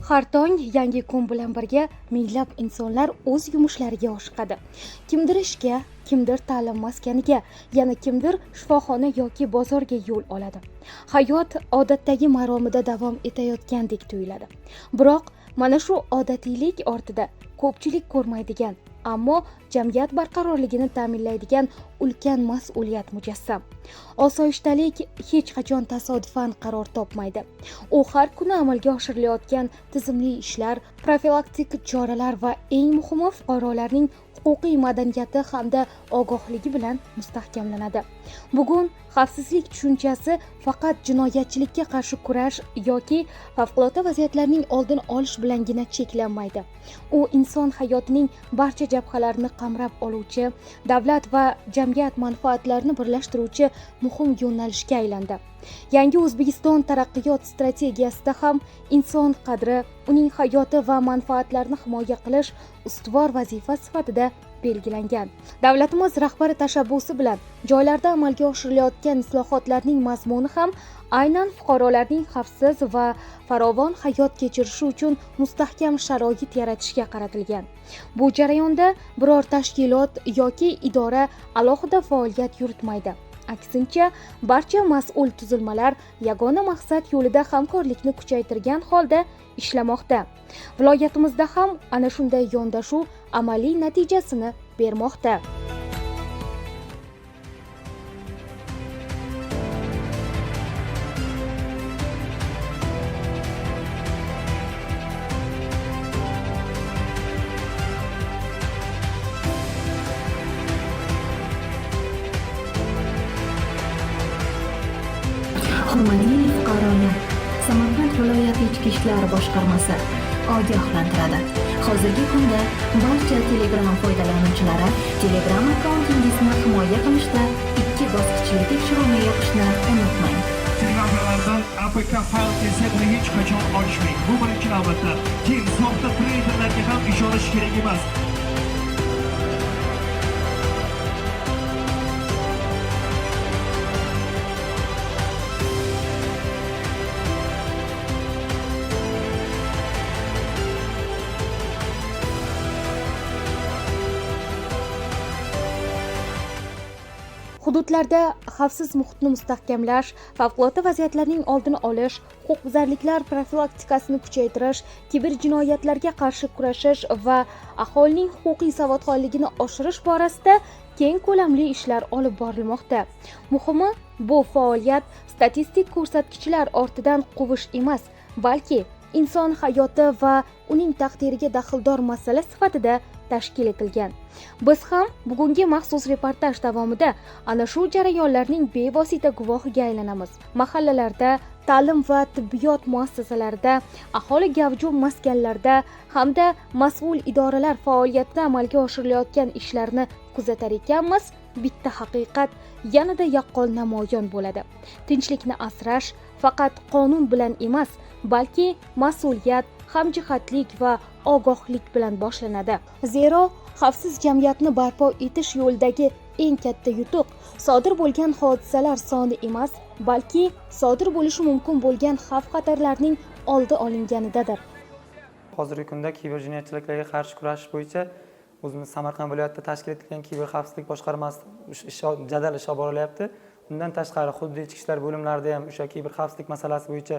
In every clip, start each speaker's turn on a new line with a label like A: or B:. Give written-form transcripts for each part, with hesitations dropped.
A: Har tong yangi kun bilan birga minglab insonlar o'z yumushlariga oshiqadi. Kimdir ishga, kimdir ta'lim maskaniga, yana kimdir shifoxona yoki bozorga yo'l oladi. Hayot odatdagi maromida davom etayotgandek tuyuladi. Biroq mana shu odatiylik ortida ko'pchilik ko'rmaydigan, ammo jamiyat barqarorligini ta'minlaydigan ulkan mas'uliyat mujassam. Osoyishtalik hech qachon tasodifan qaror topmaydi. U har kuni amalga oshirilayotgan tizimli ishlar, profilaktik choralar va eng muhimi fuqarolarning huquqiy madaniyati hamda ogohligi bilan mustahkamlanadi. Bugun xavfsizlik tushunchasi faqat jinoyatchilikka qarshi kurash yoki favqulodda vaziyatlarning oldini olish bilangina cheklanmaydi. U inson hayotining barcha jabhalarini qamrab oluvchi, davlat va jamiyat manfaatlarini birlashtiruvchi muhim yo'nalishga aylandi. Yangi O'zbekiston taraqqiyot strategiyasida ham inson qadri, uning hayoti va manfaatlarini himoya qilish ustuvor vazifa sifatida belgilangan. Davlatimiz rahbari tashabbusi bilan joylarda amalga oshirilayotgan islohotlarning mazmuni ham aynan fuqarolarning xavfsiz va farovon hayot kechirishi uchun mustahkam sharoit yaratishga qaratilgan. Bu jarayonda biror tashkilot yoki idora alohida faoliyat yuritmaydi. Aksincha, barcha mas'ul tuzilmalar yagona maqsad yo'lida hamkorlikni kuchaytirgan holda ishlamoqda. Viloyatimizda ham ana shunday yondashuv amaliy natijasini bermoqda.
B: Hurmatli fuqarolar, Samarqand viloyati ichki ishlar boshqarmasi ogohlantiradi. Hozirgi kunda barcha Telegram foydalanuvchilari Telegram akkauntingizni himoya qilishda 2 bosqichli tekshiruvni yopishni unutmang.
C: Telegrammlardan APK fayl kelsa uni hech qachon ochmang. Bu birinchi navbatda. Keyin soxta treyderlarga ham ishonish kerak emas.
A: Hududlarda xavfsiz muhitni mustahkamlash, favqulodda vaziyatlarning oldini olish, huquqbuzarliklar profilaktikasini kuchaytirish, kiberjinoyatlarga qarshi kurashish va aholining huquqiy savodxonligini oshirish borasida keng ko'lamli ishlar olib borilmoqda. Muhimi, bu faoliyat statistik ko'rsatkichlar ortidan quvish emas, balki inson hayoti va uning taqdiriga daxldor masala sifatida tashkil etilgan. Biz ham bugungi maxsus reportaj davomida ana shu jarayonlarning bevosita guvohiga aylanamiz. Mahallalarda, ta'lim va tibbiyot muassasalarida, aholi gavjum maskanlarda hamda mas'ul idoralar faoliyatida amalga oshirilayotgan ishlarni kuzatar ekanmiz. Bitta haqiqat yanada yaqqol namoyon bo'ladi. Tinchlikni asrash faqat qonun bilan emas, balki mas'uliyat, hamjihatlik va ogohlik bilan boshlanadi. Zero xavfsiz jamiyatni barpo etish yo'lidagi eng katta yutuq sodir bo'lgan hodisalar soni emas, balki sodir bo'lishi mumkin bo'lgan xavf-xatarlarning oldi olinganidadir.
D: Hozirgi kunda kiberjinoyatchiliklarga qarshi kurashish bo'yicha o'zimiz Samarqand viloyatida tashkil etilgan kiber xavfsizlik boshqarmasi jadal ish olib borilyapti. Bundan tashqari xuddi ichki ishlar bo'limlarida ham o'sha kiber xavfsizlik masalasi bo'yicha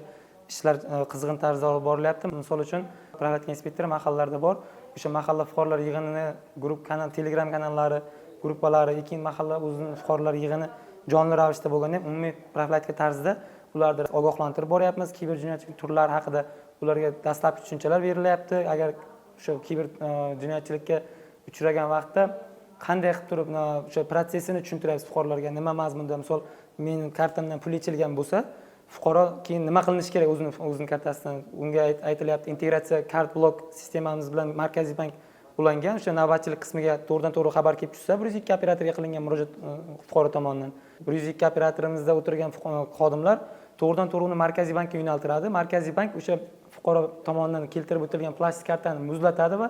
D: ishlar qizg'in tarzda olib borilyapti. Misol uchun, profilaktika inspektori mahallalarda bor. O'sha mahalla fuqarolar yig'inini guruh kanal, Telegram kanallari, guruhlari, keyin mahalla o'zining fuqarolar yig'ini jonli ravishda bo'lganda umumiy profilaktika tarzida ularni ogohlantirib boryapmiz. Kiber jinoyatchilik turlari haqida ularga dastlabki tushunchalar berilyapti. Agar o'sha kiber jinoyatchilikka uchragan vaqtda qanday qilib turib o'sha protsessini tushuntiryapsiz fuqarolarga, nima mazmunda, misol mening kartamdan pul yechilgan bo'lsa, fuqaro keyin nima qilinishi kerak o'zining kartasidan. Unga aytilyapti, integratsiya kart blok sistemamiz bilan Markaziy bank ulangan. O'sha navbatchilik qismiga to'g'ridan-to'g'ri xabar kelib tushsa, 102 operatorga qilingan murojaat fuqaro tomonidan. 102 operatorimizda o'tirgan xodimlar to'g'ridan-to'g'ri uni Markaziy bankka yo'naltiradi. Markaziy bank o'sha fuqaro tomonidan keltirib o'tilgan plastik kartani muzlatadi va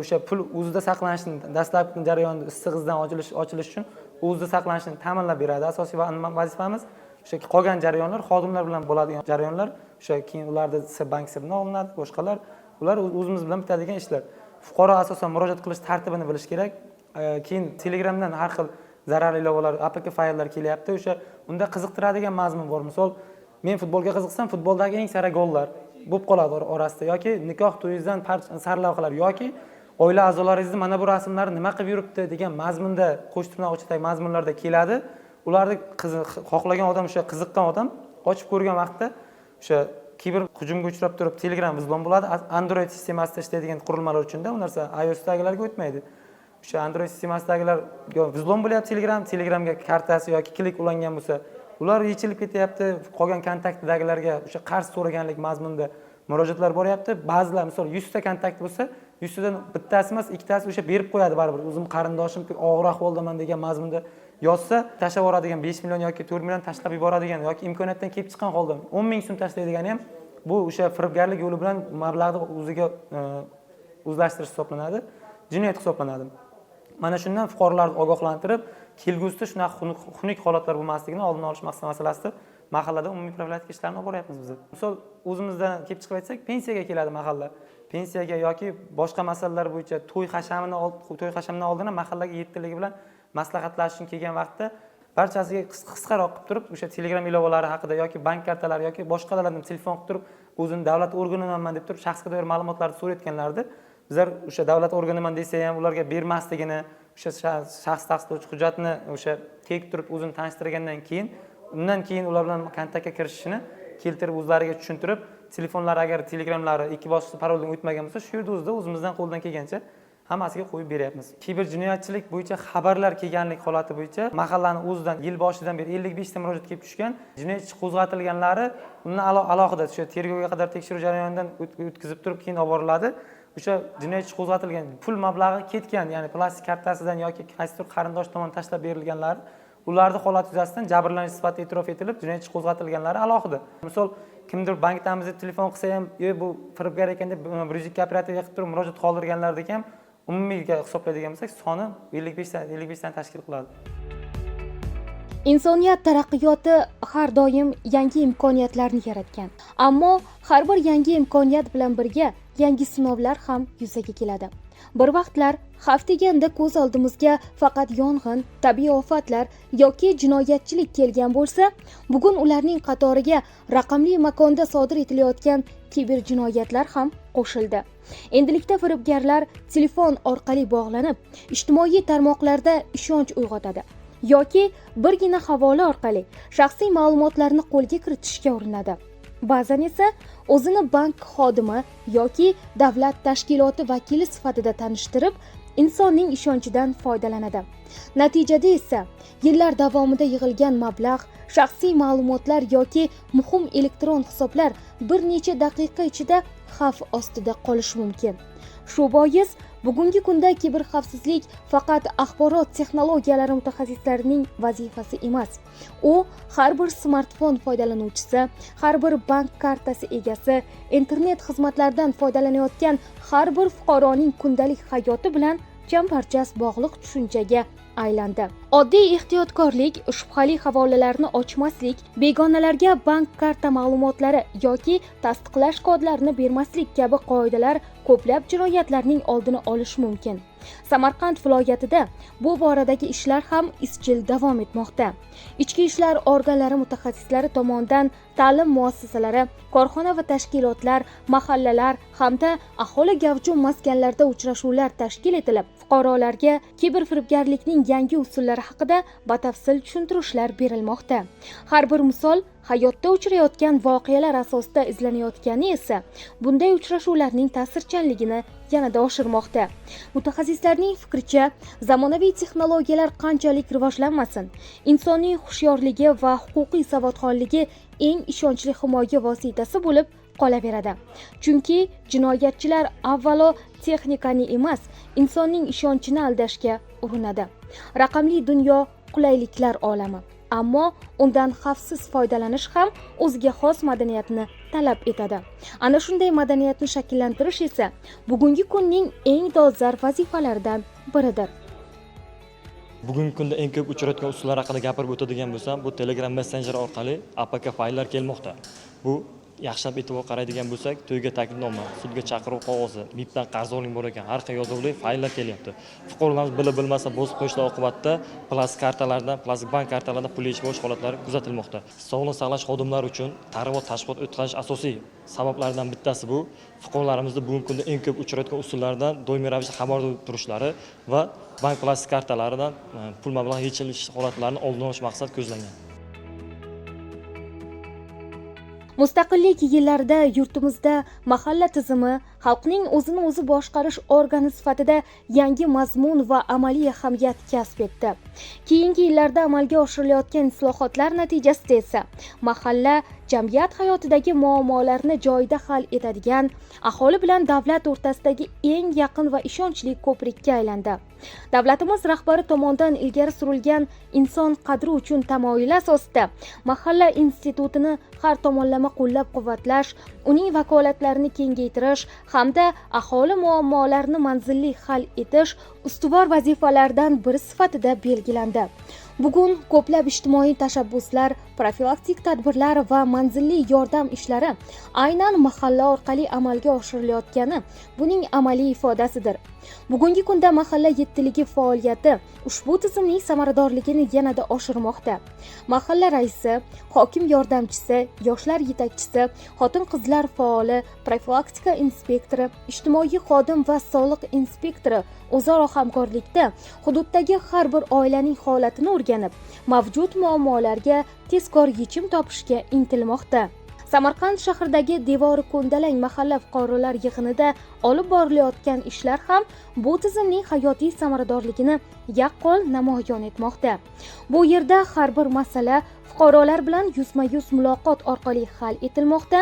D: o'sha pul o'zida saqlanishini, dastlabki jarayonda issiq izdan ochilish uchun o'zida saqlanishini ta'minlab beradi. Asosiy vazifamiz o'sha qolgan jarayonlar xodimlar bilan bo'ladigan jarayonlar o'sha keyin ularda bank sirini olinadi, boshqalar. Ular o'zimiz bilan bitadigan ishlar. Fuqaro asosan murojaat qilish tartibini bilish kerak. Keyin Telegramdan har xil zararli ilovalar, APK fayllar kelyapti. O'sha unda qiziqtiradigan mazmun bor. Misol, men futbolga qiziqsam, futboldagi eng sara gollar bo'lib qoladi orasida yoki nikoh to'yingizdan sarlavhalar yoki oila a'zolaringizni mana bu rasmlarni nima qilib yuribdi degan mazmunda qo'shtirnoq ichidagi mazmunlarda keladi. Ularni xohlagan odam, o'sha qiziqqan odam ochib ko'rgan vaqtda o'sha kiber hujumga uchrab turib Telegram bizlon bo'ladi. Android sistemasida ishlaydigan qurilmalar uchunda u narsa iOS'dagilarga o'tmaydi. O'sha Android sistemasidagilar bizlon bo'lyapti Telegramga kartasi yoki klik ulangan bo'lsa, ular yechilib ketyapti. Qolgan kontaktdagilarga o'sha qarz so'raganlik mazmunda murojaatlar boryapti. Ba'zilar misol 100 ta kontakt bo'lsa, 100 tadan bittasi emas, ikkitasi o'sha berib qo'yadi baribir. O'zim qarindoshim og'ir ahvoldaman degan mazmunda yozsa, tashlab yuboradigan 5 million yoki 4 million tashlab yuboradigan yoki imkoniyatdan kelib chiqqan holda 10 ming so'm tashlaydigani ham bu o'sha firibgarlik yo'li bilan mablag'ni o'ziga o'zlashtirish hisoblanadi, jinoyat hisoblanadi. Mana shundan fuqarolarni ogohlantirib, kelgusida shunaqa xunuk holatlar bo'lmasligini oldini olish masalasida mahallada umumiy profilaktika ishlarini olib boryapmiz biz. Misol, o'zimizdan kelib chiqib aytsak, pensiyaga keladi mahalla. Pensiyaga yoki boshqa masalalar bo'yicha to'y hashamini oldin mahallaga yetiligi bilan maslahatlashish uchun kelgan vaqtda barchasiga qisqaroq qilib turib, o'sha Telegram ilovalari haqida yoki bank kartalari yoki boshqalardan telefon qilib turib, o'zini davlat organiman deb turib, shaxsga doir ma'lumotlarni so'rayotganlarida bizlar o'sha davlat organiman desa ham ularga bermasligini, o'sha shaxs tasdiqlovchi hujjatni o'sha tekib turib o'zini tanishtirgandan keyin, undan keyin ular bilan kontaktga kirishishini keltirib o'zlariga tushuntirib, telefonlari agar Telegramlari ikki bosqich paroldan o'tmagan bo'lsa, shu yerda o'zida o'zimizdan qo'ldan kelgancha hammasiga qo'yib beryapmiz. Kiber jinoyatchilik bo'yicha xabarlar kelganlik holati bo'yicha mahallani o'zidan yil boshidan beri 55 ta murojaat kelib tushgan, jinoyatchi qo'zg'atilganlari undan alohida o'sha tergovga qadar tekshiruv jarayonidan o'tkazib turib keyin olib boriladi. O'sha jinoyatchi qo'zg'atilgan pul mablag'i ketgan, ya'ni plastik kartasidan yoki qaysidir qarindosh tomon tashlab berilganlar, ularning holati yuzasidan jabrlanish sifatida e'tirof etilib, jinoyatchi qo'zg'atilganlari alohida. Misol, kimdir bankdan bizga telefon qilsa ham, bu firibgar ekan deb Brujik kooperativga qilib turib murojaat qoldirganlardek ham umumiyga hisoblaydigan bo'lsak, soni 55 dan tashkil qiladi.
A: Insoniyat taraqqiyoti har doim yangi imkoniyatlarni yaratgan. Ammo har bir yangi imkoniyat bilan birga yangi sinovlar ham yuzaga keladi. Bir vaqtlar xavf deganda ko'z oldimizga faqat yong'in, tabiiy ofatlar yoki jinoyatchilik kelgan bo'lsa, bugun ularning qatoriga raqamli makonda sodir etilayotgan kiber jinoyatlar ham qo'shildi. Endilikda firibgarlar telefon orqali bog'lanib, ijtimoiy tarmoqlarda ishonch uyg'otadi yoki birgina havola orqali shaxsiy ma'lumotlarni qo'lga kiritishga urinadi. Ba'zan esa o'zini bank xodimi yoki davlat tashkiloti vakili sifatida tanishtirib, insonning ishonchidan foydalanadi. Natijada esa yillar davomida yig'ilgan mablag', shaxsiy ma'lumotlar yoki muhim elektron hisoblar bir necha daqiqa ichida xavf ostida qolishi mumkin. Shu bois bugungi kunda kiber xavfsizlik faqat axborot texnologiyalari mutaxassislarining vazifasi emas. U har bir smartfon foydalanuvchisi, har bir bank kartasi egasi, internet xizmatlaridan foydalanayotgan har bir fuqaroning kundalik hayoti bilan chambarchas bog'liq tushunchaga aylandi. Oddiy ehtiyotkorlik, shubhali havolalarni ochmaslik, begonalarga bank karta ma'lumotlari yoki tasdiqlash kodlarini bermaslik kabi qoidalar ko'plab jinoyatlarning oldini olishi mumkin. Samarqand viloyatida bu boradagi ishlar ham izchil davom etmoqda. Ichki ishlar organlari mutaxassislari tomonidan ta'lim muassasalari, korxona va tashkilotlar, mahallalar hamda aholi gavjum maskanlarda uchrashuvlar tashkil etilib, fuqarolarga kiber firibgarlikning yangi usullari haqida batafsil tushuntirishlar berilmoqda. Har bir misol hayotda uchrayotgan voqealar asosida izlanayotgani esa bunday uchrashuvlarning ta'sirchanligini yanada oshirmoqda. Mutaxassislarning fikricha, zamonaviy texnologiyalar qanchalik rivojlanmasin, insonning hushyorligi va huquqiy savodxonligi eng ishonchli himoya vositasi bo'lib qolaveradi. Chunki jinoyatchilar avvalo texnikani emas, insonning ishonchini aldashga urinadi. Raqamli dunyo qulayliklar olami. Ammo undan xavfsiz foydalanish ham o'ziga xos madaniyatni talab etadi. Ana shunday madaniyatni shakllantirish esa bugungi kunning eng dolzarb vazifalaridan biridir.
E: Bugungi kunda eng ko'p uchrayotgan usullar haqida gapirib o'tadigan bo'lsam, bu Telegram Messenger orqali APK fayllar kelmoqda. Bu yaxshilab e'tibor qaraydigan bo'lsak, to'yga taklifnoma, sudga chaqiruv qog'ozi, MIBdan qarzdorlik bor ekan, har xil yozuvli fayllar kelyapti. Fuqarolarimiz bilib-bilmasa bosib qo'yishlar oqibatida plastik kartalardan, plastik bank kartalaridan pul yechib olish holatlari kuzatilmoqda. Sog'liqni saqlash xodimlari uchun targ'ibot tashviqot o'tkazish asosiy sabablaridan bittasi bu. Fuqarolarimizni bugungi kunda eng ko'p uchrayotgan usullardan doimiy ravishda xabardor turishlari va bank plastik kartalaridan pul mablag'i yechilish holatlarini oldini olish maqsad ko'zlangan.
A: Mustaqillik yillarida yurtimizda mahalla tizimi xalqning o'zini o'zi boshqarish organi sifatida yangi mazmun va amaliy ahamiyat kasb etdi. Keyingi yillarda amalga oshirilayotgan islohotlar natijasida esa mahalla jamiyat hayotidagi muammolarni joyida hal etadigan, aholi bilan davlat o'rtasidagi eng yaqin va ishonchli ko'prikka aylandi. Davlatimiz rahbari tomonidan ilgari surilgan inson qadri uchun tamoyil asosida mahalla institutini har tomonlama qo'llab-quvvatlash, uning vakolatlarini kengaytirish hamda aholi muammolarini manzilli hal etish ustuvor vazifalardan biri sifatida belgilandi. Bugun ko'plab ijtimoiy tashabbuslar, profilaktik tadbirlar va manzilli yordam ishlari aynan mahalla orqali amalga oshirilayotgani buning amaliy ifodasidir. Bugungi kunda mahalla yettiligi faoliyati ushbu tizimning samaradorligini yanada oshirmoqda. Mahalla raisi, hokim yordamchisi, yoshlar yetakchisi, xotin-qizlar faoli, profilaktika inspektori, ijtimoiy xodim va soliq inspektori o'zaro hamkorlikda hududdagi har bir oilaning holatini o'rganib, mavjud muammolarga tezkor yechim topishga intilmoqda. Samarqand shahridagi devori ko'ndalang mahalla fuqarolar yig'inida olib borilayotgan ishlar ham bu tizimning hayotiy samaradorligini yaqqol namoyon etmoqda. Bu yerda har bir masala fuqarolar bilan yuzma-yuz muloqot orqali hal etilmoqda.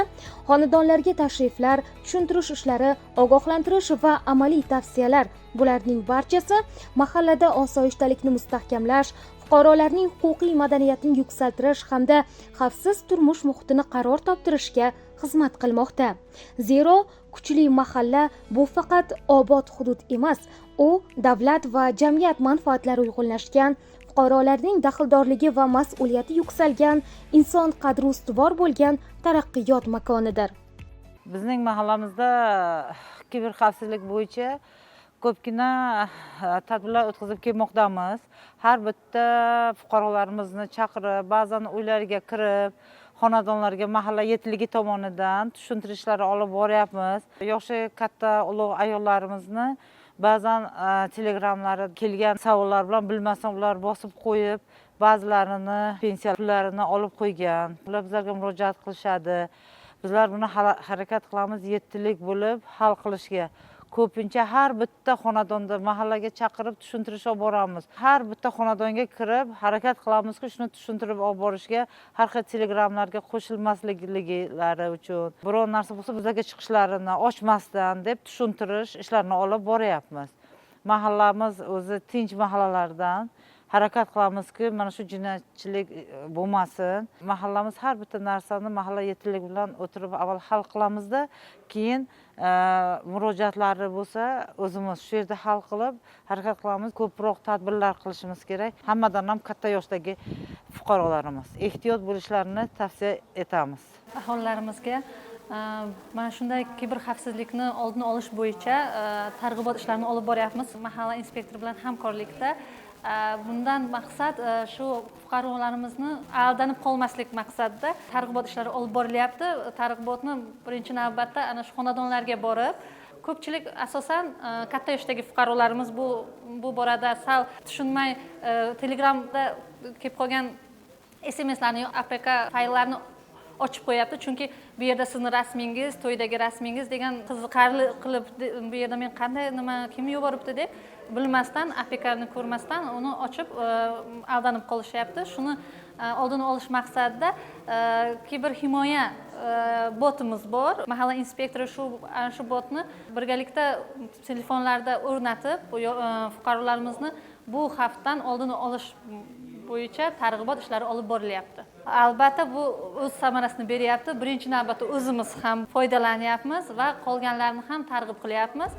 A: Xonadonlarga tashriflar, tushuntirish ishlari, ogohlantirish va amaliy tavsiyalar bularning barchasi mahallada osoyishtalikni mustahkamlash, fuqarolarning huquqiy madaniyatini yuksaltirish hamda xavfsiz turmush muhitini qaror toptirishga xizmat qilmoqda. Zero kuchli mahalla bu faqat obod hudud emas, u davlat va jamiyat manfaatlari uyg'unlashgan, fuqarolarning daxldorligi va mas'uliyati yuksalgan, inson qadri ustuvor bo'lgan taraqqiyot makonidir.
F: Bizning mahallamizda kiberxavfsizlik bo'yicha ko'pgina tadbirlar o'tkazib kelmoqdamiz. Har bitta fuqarolarimizni chaqirib, ba'zan uylariga kirib, xonadonlarga mahalla yetligi tomonidan tushuntirishlar olib boryapmiz. Yoshi katta ulug' ayollarimizni ba'zan telegramlari kelgan savollar bilan bilmasdan ular bosib qo'yib, ba'zilarini pensiya pullarini olib qo'ygan. Ular bizlarga murojaat qilishadi. Bizlar buni harakat qilamiz yettilik bo'lib hal qilishga. Ko'pincha har bitta xonadonda mahallaga chaqirib tushuntirish olib boramiz. Har bitta xonadonga kirib harakat qilamizki, shuni tushuntirib olib borishga, har xil telegramlarga qo'shilmasliklari uchun, biror narsa bo'lsa bizlarga chiqishlarini ochmasdan deb tushuntirish ishlarini olib boryapmiz. Mahallamiz o'zi tinch mahallalardan harakat qilamizki, mana shu jinoyatchilik bo'lmasin. Mahallamiz har bitta narsani mahalla yetillik bilan o'tirib avval hal qilamizda, keyin murojaatlari bo'lsa o'zimiz shu yerda hal qilib harakat qilamiz. Ko'proq tadbirlar qilishimiz kerak. Hammadan ham katta yoshdagi fuqarolarimiz ehtiyot bo'lishlarini tavsiya etamiz.
G: Aholalarimizga mana shunday kiberxavfsizlikni oldini olish bo'yicha targ'ibot ishlarini olib boryapmiz. Mahalla inspektori bilan hamkorlikda. Bundan maqsad shu fuqarolarimizni aldanib qolmaslik maqsadida targ'ibot ishlari olib borilyapti. Targ'ibotni birinchi navbatda ana shu xonadonlarga borib, ko'pchilik asosan katta yoshdagi fuqarolarimiz bu borada sal tushunmay Telegramda kelib qolgan SMSlarni, APK fayllarni ochib qo'yapti. Chunki bu yerda sizning rasmingiz, to'ydagi rasmingiz degan qiziqarli qilib bu yerda men qanday nima kim yuboribdi deb bilmasdan, APKni ko'rmasdan uni ochib aldanib qolishyapti. Shuni oldini olish maqsadida kiber himoya botimiz bor. Mahalla inspektori shu botni birgalikda telefonlarda o'rnatib, fuqarolarimizni bu xavfdan oldini olish bo'yicha targ'ibot ishlari olib borilyapti. Albatta bu o'z samarasini beryapti. Birinchi navbatda o'zimiz ham foydalanyapmiz va qolganlarni ham targ'ib qilyapmiz.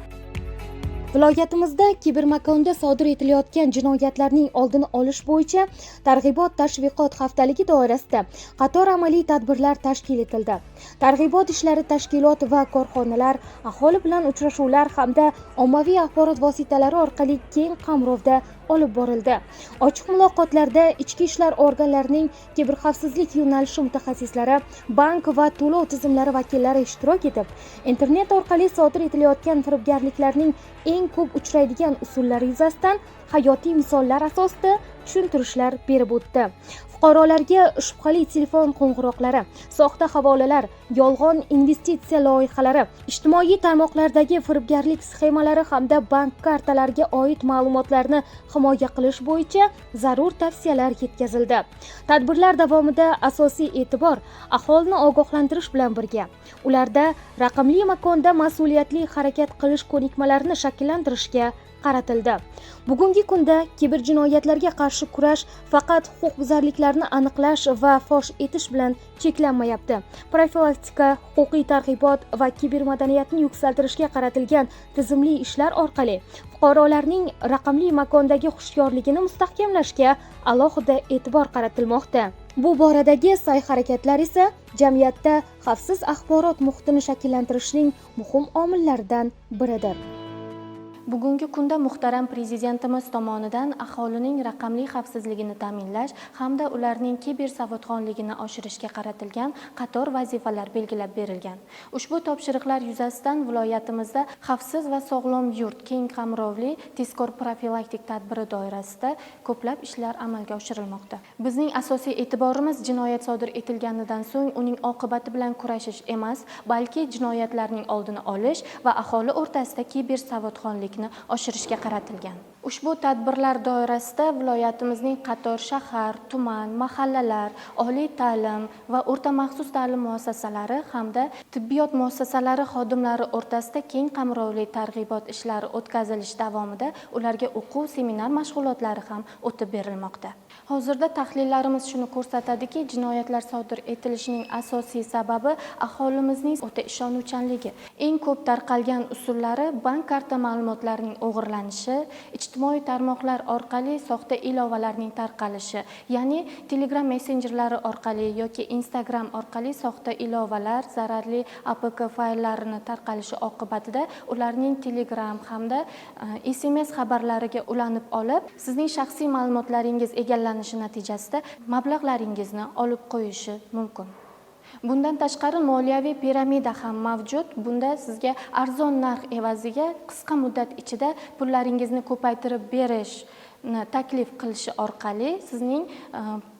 A: Viloyatimizda kibermakonda sodir etilayotgan jinoyatlarning oldini olish bo'yicha targ'ibot tashviqot haftaligi doirasida qator amaliy tadbirlar tashkil etildi. Targ'ibot ishlari tashkilot va korxonalar, aholi bilan uchrashuvlar hamda ommaviy axborot vositalari orqali keng qamrovda olib borildi. Ochiq muloqotlarda ichki ishlar organlarining kiberxavfsizlik yo'nalishi mutaxassislari, bank va to'lov tizimlari vakillari ishtirok etib, internet orqali sodir etilayotgan firibgarliklarning eng ko'p uchraydigan usullari yuzasidan hayotiy misollar asosida tushuntirishlar berib o'tdi. Fuqarolarga shubhali telefon qo'ng'iroqlari, soxta havolalar, yolg'on investitsiya loyihalari, ijtimoiy tarmoqlardagi firibgarlik sxemalari hamda bank kartalariga oid ma'lumotlarni himoya qilish bo'yicha zarur tavsiyalar yetkazildi. Tadbirlar davomida asosiy e'tibor aholini ogohlantirish bilan birga ularda raqamli makonda mas'uliyatli harakat qilish ko'nikmalarini shakllantirishga qaratildi. Bugungi kunda kiberjinoyatlarga qarshi kurash faqat huquqbuzarliklarni aniqlash va fosh etish bilan cheklanmayapti. Profilaktika, huquqiy targ'ibot va kibermadaniyatni yuksaltirishga qaratilgan tizimli ishlar orqali fuqarolarning raqamli makondagi hushyorligini mustahkamlashga alohida e'tibor qaratilmoqda. Bu boradagi sa'y-harakatlar esa jamiyatda xavfsiz axborot muhitini shakllantirishning muhim omillaridan biridir.
H: Bugungi kunda muhtaram prezidentimiz tomonidan aholining raqamli xavfsizligini ta'minlash hamda ularning kiber savodxonligini oshirishga qaratilgan qator vazifalar belgilab berilgan. Ushbu topshiriqlar yuzasidan viloyatimizda xavfsiz va sog'lom yurt keng qamrovli tezkor profilaktik tadbiri doirasida ko'plab ishlar amalga oshirilmoqda. Bizning asosiy e'tiborimiz jinoyat sodir etilganidan so'ng uning oqibati bilan kurashish emas, balki jinoyatlarning oldini olish va aholi o'rtasida kiber savodxonlik oshirishga qaratilgan. Ushbu tadbirlar doirasida viloyatimizning qator shahar, tuman, mahallalar, oliy ta'lim va o'rta maxsus ta'lim muassasalari hamda tibbiyot muassasalari xodimlari o'rtasida keng qamrovli targ'ibot ishlari o'tkazilish davomida ularga o'quv, seminar mashg'ulotlari ham o'tib berilmoqda. Hozirda tahlillarimiz shuni ko'rsatadiki, jinoyatlar sodir etilishining asosiy sababi aholimizning o'ta ishonuvchanligi. Eng ko'p tarqalgan usullari bank karta ma'lumotlarining o'g'irlanishi, ijtimoiy tarmoqlar orqali soxta ilovalarning tarqalishi, ya'ni Telegram messenjerlari orqali yoki Instagram orqali soxta ilovalar, zararli APK fayllarini tarqalishi oqibatida ularning Telegram hamda SMS xabarlariga ulanib olib, sizning shaxsiy ma'lumotlaringiz egallanishi natijasida mablag'laringizni olib qo'yishi mumkin. Bundan tashqari moliyaviy piramida ham mavjud. Bunda sizga arzon narx evaziga qisqa muddat ichida pullaringizni ko'paytirib berishni taklif qilishi orqali sizning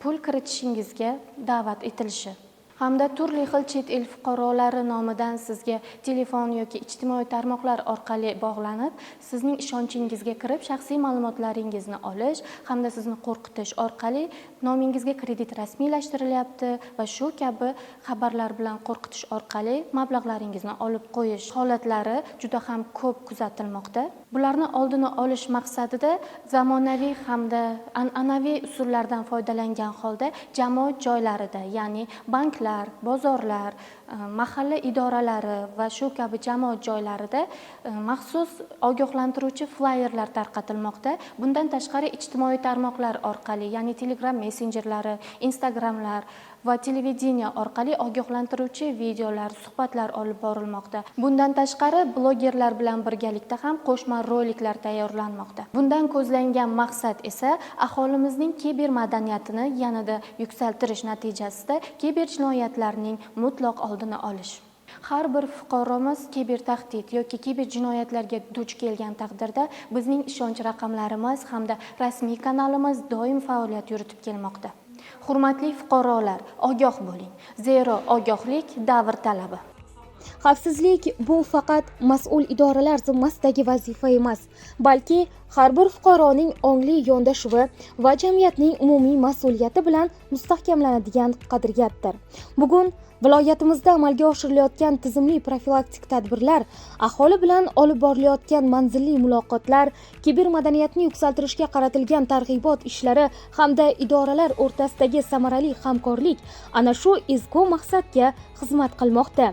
H: pul kiritishingizga da'vat etilishi hamda turli xil chet el fuqarolari nomidan sizga telefon yoki ijtimoiy tarmoqlar orqali bog'lanib, sizning ishonchingizni kirib, shaxsiy ma'lumotlaringizni olish hamda sizni qo'rqitish orqali nomingizga kredit rasmiylashtirilyapti va shu kabi xabarlar bilan qo'rqitish orqali mablag'laringizni olib qo'yish holatlari juda ham ko'p kuzatilmoqda. Bularni oldini olish maqsadida zamonaviy hamda an'anaviy usullardan foydalangan holda jamoat joylarida, ya'ni banklar, bozorlar, mahalla idoralari va shu kabi jamoat joylarida maxsus ogohlantiruvchi flayerlar tarqatilmoqda. Bundan tashqari ijtimoiy tarmoqlar orqali, ya'ni Telegram messenjerlari, Instagramlar va televideniya orqali ogohlantiruvchi videolar, suhbatlar olib borilmoqda. Bundan tashqari blogerlar bilan birgalikda ham qo'shma roliklar tayyorlanmoqda. Bundan ko'zlangan maqsad esa aholimizning kiber madaniyatini yanada yuksaltirish natijasida kiber jinoyatlarning mutlaq oldini olish. Har bir fuqaromiz kiber tahdid yoki kiber jinoyatlarga duch kelgan taqdirda bizning ishonch raqamlarimiz hamda rasmiy kanalimiz doim faoliyat yuritib kelmoqda. Hurmatli fuqarolar, ogoh bo'ling. Zero ogohlik davr talabi.
A: Xavfsizlik bu faqat mas'ul idoralar zimmasidagi vazifa emas, balki har bir fuqaroning ongli yondashuvi va jamiyatning umumiy mas'uliyati bilan mustahkamlanadigan qadriyatdir. Bugun viloyatimizda amalga oshirilayotgan tizimli profilaktik tadbirlar, aholi bilan olib borilayotgan manzilli muloqotlar, kiber madaniyatni yuksaltirishga qaratilgan targ'ibot ishlari hamda idoralar o'rtasidagi samarali hamkorlik ana shu ezgu maqsadga xizmat qilmoqda.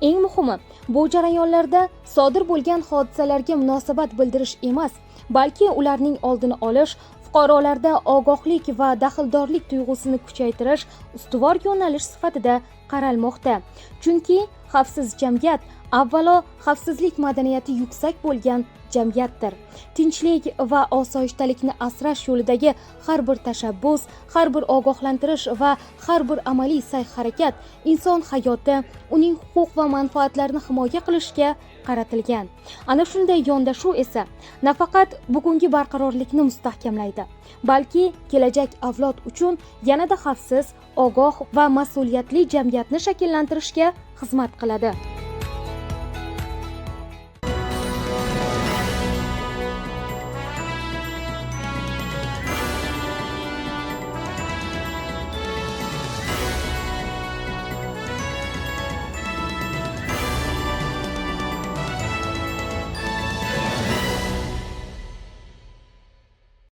A: Eng muhimi, bu jarayonlarda sodir bo'lgan hodisalarga munosabat bildirish emas, balki ularning oldini olish, fuqarolarda ogohlik va daxldorlik tuyg'usini kuchaytirish ustuvor yo'nalish sifatida qaralmoqda. Chunki xavfsiz jamiyat avvalo xavfsizlik madaniyati yuksak bo'lgan jamiyatdir. Tinchlik va osoyishtalikni asrash yo'lidagi har bir tashabbus, har bir ogohlantirish va har bir amaliy sa'y-harakat inson hayoti, uning huquq va manfaatlarini himoya qilishga qaratilgan. Ana shunday yondashuv esa nafaqat bugungi barqarorlikni mustahkamlaydi, balki kelajak avlod uchun yanada xavfsiz, ogoh va mas'uliyatli jamiyatni shakllantirishga xizmat qiladi.